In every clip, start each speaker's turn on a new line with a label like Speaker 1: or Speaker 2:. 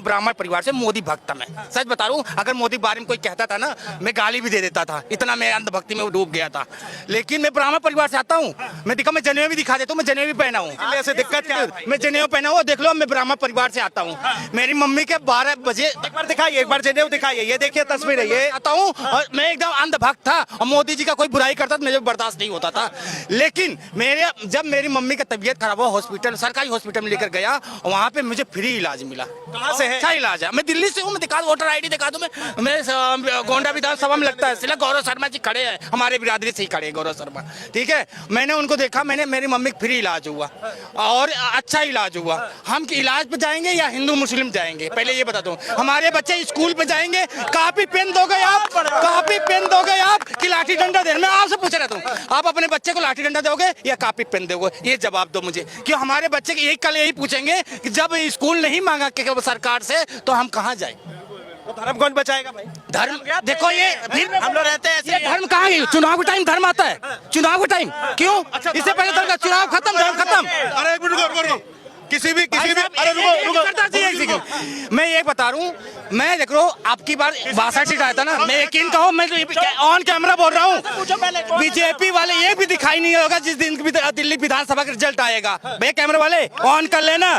Speaker 1: ब्राह्मण परिवार से मोदी भक्त मैं सच बता रहा हूँ। अगर मोदी के बारे में कोई कहता था ना, मैं गाली भी दे देता था, इतना मैं अंधभक्ति में डूब गया था। लेकिन मैं ब्राह्मण परिवार से आता हूँ। मैं जनेऊ भी दिखा देता हूँ, मैं जनेऊ भी पहना हूँ।
Speaker 2: ऐसे दिक्कत क्या है?
Speaker 1: मैं जनेऊ पहना हूँ, देख लो मैं ब्राह्मण परिवार से आता हूँ। मेरी मम्मी के 12 बजे
Speaker 2: एक बार दिखाइए, एक बार जनेऊ दिखाइए। ये देखिए तस्वीर है, ये
Speaker 1: आता हूँ और मैं एकदम अंधभक्त था और मोदी जी का कोई बुराई करता तो मुझे बर्दाश्त नहीं होता था। लेकिन जब मेरी मम्मी का तबीयत खराब हुआ, हॉस्पिटल, सरकारी हॉस्पिटल में लेकर गया, वहाँ पे मुझे फ्री इलाज मिला।
Speaker 2: कहाँ से है?
Speaker 1: अच्छा इलाज है। मैं दिल्ली से हूँ, मैं दिखा वोटर ID दिखा दूँ। मैं गोंडा विधानसभा में लगता है सिला, गौरव शर्मा जी खड़े हैं, हमारे बिरादरी से ही खड़े हैं गौरव शर्मा, ठीक है। मैंने उनको देखा, मेरी मम्मी फ्री इलाज हुआ और अच्छा इलाज हुआ। हम इलाज पे जाएंगे या हिंदू मुस्लिम जाएंगे, पहले ये बता दूं। हमारे बच्चे स्कूल पे जाएंगे, कापी पेन दोगे आप, कापी पेन दोगे आप कि लाठी डंडा दे? मैं आपसे पूछ रहा हूँ, आप अपने बच्चे को लाठी डंडा दोगे या कापी पेन दोगे? ये जवाब दो मुझे। क्यों हमारे बच्चे के कल यही पूछेंगे कि जब स्कूल नहीं मांगा सरकार से तो हम कहाँ जाए?
Speaker 2: तो धर्म कौन बचाएगा भाई?
Speaker 1: धर्म देखो, ये फिर
Speaker 2: हम लोग रहते हैं ऐसे।
Speaker 1: धर्म कहाँ है? चुनाव के टाइम धर्म आता है, चुनाव के टाइम क्यों? इससे पहले धर्म, चुनाव खत्म, धर्म खत्म।
Speaker 2: अरे एक मिनट रुको, किसी भी अरे रुको,
Speaker 1: मैं ये बता रहा हूँ, मैं देख रहा हूँ आपकी बार 62 सीट आया था ना, मैं यकीन कहो, मैं ऑन कैमरा बोल रहा हूँ, बीजेपी वाले ये भी दिखाई नहीं होगा जिस दिन दिल्ली विधानसभा का रिजल्ट आएगा। भैया कैमरा वाले ऑन कर लेना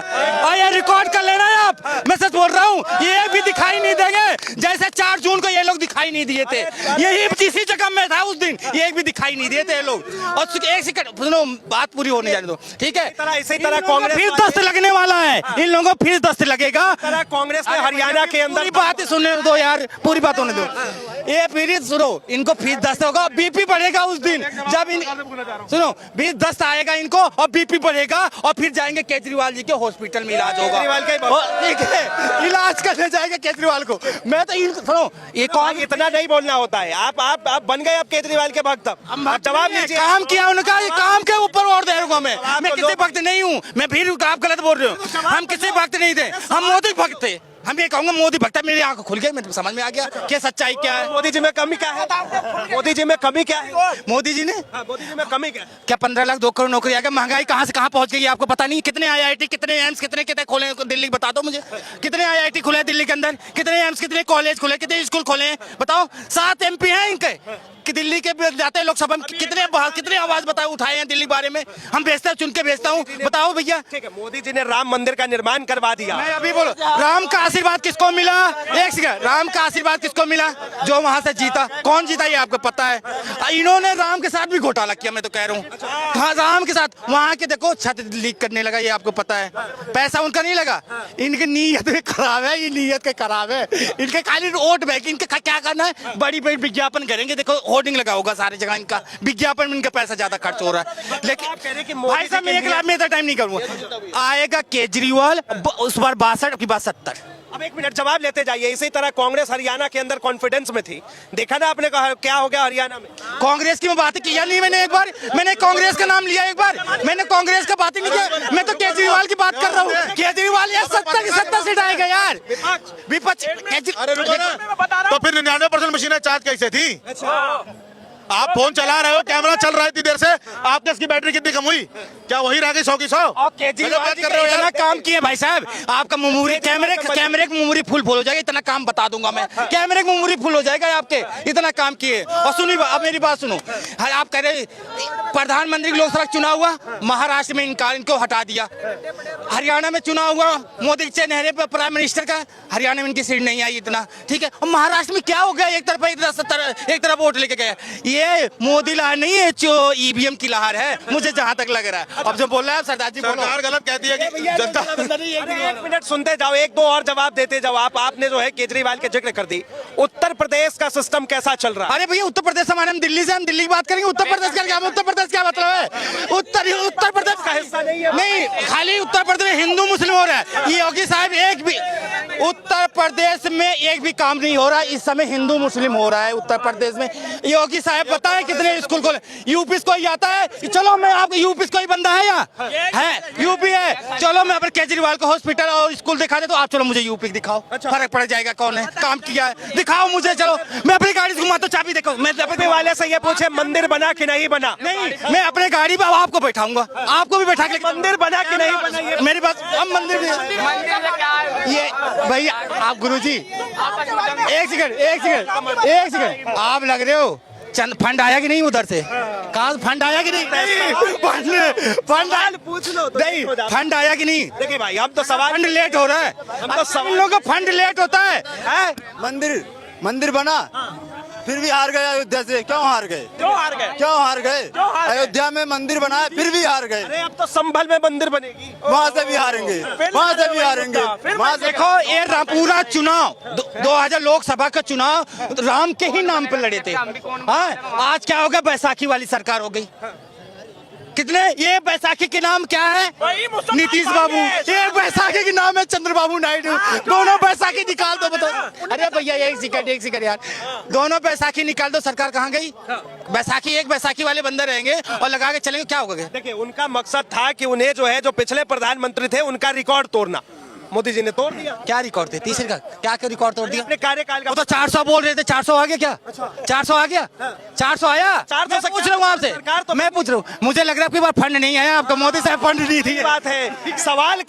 Speaker 1: और ये रिकॉर्ड कर लेना आप, मैं सच बोल रहा हूँ, ये भी दिखाई नहीं देंगे जैसे 4 जून को ये लोग दिखाई नहीं दिए थे। यही इसी जगह में था उस दिन, ये भी दिखाई नहीं दिए थे ये लोग। और एक सेकंड सुनो, बात पूरी होने जाने दो, ठीक है।
Speaker 2: इसी तरह कांग्रेस
Speaker 1: फिर दस्त लगने वाला है, इन लोगों को फिर दस्त लगेगा।
Speaker 2: कांग्रेस ने हरियाणा के अंदर,
Speaker 1: पूरी बात सुनने दो यार, पूरी बात होने दो। ये फिर सुनो, इनको फीस दस्त होगा, बीपी बढ़ेगा उस दिन जब सुनो फीस दस्त आएगा इनको और बीपी बढ़ेगा और फिर जाएंगे केजरीवाल जी के हॉस्पिटल में इलाज होगा, ठीक है, इलाज करने जाएंगे केजरीवाल को। मैं तो सुनो, ये कौन,
Speaker 2: इतना नहीं बोलना होता है। आप बन गए अब केजरीवाल के भक्त। अब जवाब लीजिए।
Speaker 1: काम किया उनका, काम के ऊपर और दे रहा मैं किसी भक्त नहीं हूँ। मैं फिर आप गलत बोल रहे हो, हम किसी भक्त नहीं थे, हम मोदी भक्त थे। हम ये कहूँगा मोदी भक्त, मेरी आंख खुल गई, मेरे समझ में आ गया कि सच्चाई क्या है।
Speaker 2: मोदी जी में कमी क्या है? मोदी जी में कमी क्या है?
Speaker 1: मोदी जी ने
Speaker 2: मोदी जी में कमी क्या?
Speaker 1: 15 लाख 2 करोड़ नौकरी आ गया। महंगाई कहाँ से कहाँ पहुंच गई आपको पता नहीं? कितने IIT, कितने एम्स, कितने खोले दिल्ली, बता दो मुझे। कितने IIT खुले दिल्ली के अंदर, कितने एम्स, कितने कॉलेज खुले, कितने स्कूल खोले, बताओ। 7 MP हैं इनके कि दिल्ली के जाते हैं लोकसभा में, कितने आवाज बताओ उठाए हैं दिल्ली बारे में। हम भेजते हैं, चुन के भेजता हूँ, बताओ भैया।
Speaker 2: ठीक है, मोदी जी ने राम मंदिर का निर्माण करवा दिया।
Speaker 1: मैं अभी बोलो, राम का आशीर्वाद किसको मिला? एक सेकंड, राम का आशीर्वाद किसको मिला? जो वहां से जीता। कौन जीता ये आपको पता है? इन्होंने राम के साथ भी घोटाला किया, मैं तो कह रहा हूँ। हाँ, राम के साथ वहां के देखो छत लीक करने लगा, ये आपको पता है। पैसा उनका नहीं लगा, इनकी नीयत भी खराब है, ये नीयत के खराब है इनके। खाली वोट बैंक, इनके क्या करना है? बड़ी बड़ी विज्ञापन करेंगे, देखो होर्डिंग लगा होगा सारी जगह, इनका विज्ञापन में इनका पैसा ज्यादा खर्च हो रहा है। लेकिन भाई साहब मैं एक लाख में इतना टाइम नहीं करूंगा। आएगा केजरीवाल, उस बार 62 की बात 70।
Speaker 2: अब एक मिनट जवाब लेते जाइए। इसी तरह कांग्रेस हरियाणा के अंदर कॉन्फिडेंस में थी, देखा ना आपने कहा क्या हो गया हरियाणा में।
Speaker 1: कांग्रेस की मैं बात किया नहीं, मैंने एक बार, मैंने कांग्रेस का नाम लिया एक बार, मैंने कांग्रेस का बात ही नहीं किया। मैं तो केजरीवाल की बात कर रहा हूँ। केजरीवाल यार 70 की 70 सीट आएगा यार, विपक्ष।
Speaker 3: अरे रुको ना, तो फिर 99% मशीनें चार्ज कैसे थी? आप फोन चला रहे हो, कैमरा चल रहा है इतनी देर से, आपने इसकी बैटरी कितनी कम हुई? क्या वही रह गई 100 की 100?
Speaker 1: केजरीवाल जी इतना काम किए भाई साहब, आपका मेमोरी कैमरे की मेमोरी फुल हो जाएगा, इतना काम बता दूंगा मैं। कैमरे की मेमोरी फुल हो जाएगा आपके, इतना काम किए। और सुनिए, अब मेरी बात सुनो। आप कह रहे प्रधानमंत्री लोकसभा चुनाव हुआ, महाराष्ट्र में इनको हटा दिया। हरियाणा में चुनाव हुआ, मोदी से नहरे पर प्राइम मिनिस्टर का, हरियाणा में इनकी सीट नहीं आई इतना, ठीक है। और महाराष्ट्र में क्या हो गया? एक तरफ वोट लेके गया। ये मोदी लहर नहीं है, जो EVM की लहर है, मुझे जहां तक लग रहा है। अब जो बोल रहा है सरदार जी,
Speaker 3: सरकार गलत कहती है कि जनता।
Speaker 2: एक मिनट सुनते जाओ, एक दो और जवाब देते जाओ। आपने जो है केजरीवाल के जिक्र कर दी, उत्तर प्रदेश का सिस्टम कैसा चल रहा है?
Speaker 1: अरे भैया उत्तर प्रदेश हमारे, हम दिल्ली से, हम दिल्ली की बात करेंगे। उत्तर प्रदेश का क्या, उत्तर प्रदेश क्या मतलब है? उत्तर प्रदेश का हिस्सा नहीं, खाली उत्तर प्रदेश में हिंदू मुस्लिम हो रहा है। ये योगी साहब एक भी उत्तर प्रदेश में एक भी काम नहीं हो रहा इस समय, हिंदू मुस्लिम हो रहा है उत्तर प्रदेश में। योगी साहब पता है कितने स्कूल खोले? यूपी को ही आता है, चलो मैं आपको यूपी कोई बंदा है यहाँ है, यूपी है, चलो मैं अपने केजरीवाल को हॉस्पिटल और स्कूल दिखा दे, तो आप चलो मुझे यूपी दिखाओ, फर्क पड़ जाएगा कौन है काम किया है, दिखाओ मुझे। चलो मैं अपनी गाड़ी घुमा तो चाबी देखो। मैं अपने
Speaker 2: वाले से ये पूछे मंदिर बना कि नहीं बना?
Speaker 1: नहीं, मैं अपने गाड़ी पे आपको बैठाऊंगा, आपको भी बैठा के।
Speaker 2: मंदिर बना कि नहीं बना?
Speaker 1: मेरी बात, हम मंदिर में ये भाई आप गुरुजी एक सेकंड आप लग रहे हो चंद फंड आया कि नहीं उधर से? कहाँ फंड आया कि नहीं? फंड
Speaker 2: पूछ लो तो
Speaker 1: नहीं, फंड आया कि नहीं?
Speaker 2: देखिए भाई, हम तो सवाल
Speaker 1: फंड लेट हो रहा है,
Speaker 2: हम तो सवाल
Speaker 1: इन लोगों का फंड लेट होता है।
Speaker 4: मंदिर बना फिर भी हार गए अयोध्या से। क्यों हार गए?
Speaker 2: क्यों हार गए?
Speaker 4: क्यों हार गए?
Speaker 2: हार गए?
Speaker 4: अयोध्या में मंदिर बनाया फिर भी हार गए।
Speaker 2: अरे अब तो संभल में मंदिर बनेगी,
Speaker 4: वहाँ से भी हारेंगे, वहाँ से भी हारेंगे, वहाँ से।
Speaker 1: देखो ये पूरा चुनाव 2000 लोकसभा का चुनाव राम के ही नाम पे लड़े थे। हाँ, आज क्या हो गया? बैसाखी वाली सरकार हो गई। कितने ये बैसाखी के नाम क्या है? नीतीश बाबू। ये बैसाखी के नाम है चंद्रबाबू नायडू। दोनों बैसाखी निकाल दो, बताओ। अरे भैया एक सेकंड यार, दोनों बैसाखी निकाल दो, सरकार कहाँ गई? बैसाखी एक बैसाखी वाले बंदे रहेंगे और लगा के चलेंगे, क्या होगा?
Speaker 2: देखिए उनका मकसद था कि उन्हें जो है, जो पिछले प्रधानमंत्री थे उनका रिकॉर्ड तोड़ना। मोदी जी ने तोड़ दिया।
Speaker 1: क्या रिकॉर्ड थे? तीसरे का क्या रिकॉर्ड तोड़ दिया?
Speaker 2: अपने कार्यकाल का
Speaker 1: वो तो 400 बोल रहे थे, 400 आ गया क्या? 400 आ गया? 400 आया?
Speaker 2: 400
Speaker 1: मैं पूछ रहा हूँ आपसे,
Speaker 2: सरकार तो
Speaker 1: मैं पूछ रहा हूँ। मुझे लग रहा है आपकी बार फंड नहीं आया, आपका मोदी साहब फंड नहीं थी।
Speaker 2: बात है, सवाल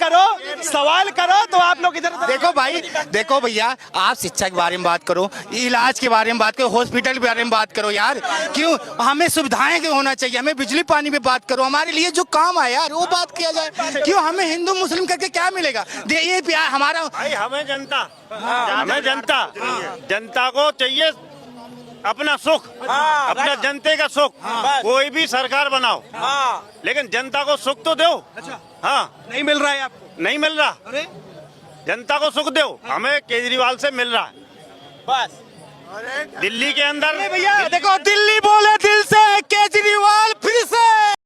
Speaker 2: करो तो आप लोग इधर
Speaker 1: देखो भाई, देखो भैया, आप शिक्षा के बारे में बात करो, इलाज के बारे में बात करो, हॉस्पिटल के बारे में बात करो यार। क्यों हमें सुविधाएं क्यों होना चाहिए? हमें बिजली पानी पे बात करो, हमारे लिए जो काम आया यार वो बात किया जाए। क्यों हमें हिंदू मुस्लिम करके क्या मिलेगा? ये प्यार हमारा
Speaker 5: भाई, हमें जनता को चाहिए अपना सुख, अपना जनते का सुख। कोई भी सरकार बनाओ, लेकिन जनता को सुख तो दो। हाँ,
Speaker 2: नहीं मिल रहा है आपको?
Speaker 5: नहीं मिल रहा।
Speaker 2: अरे
Speaker 5: जनता को सुख दो, हमें केजरीवाल से मिल रहा है।
Speaker 2: बस
Speaker 5: दिल्ली के अंदर
Speaker 1: भैया देखो, दिल्ली बोले दिल से, केजरीवाल फिर से।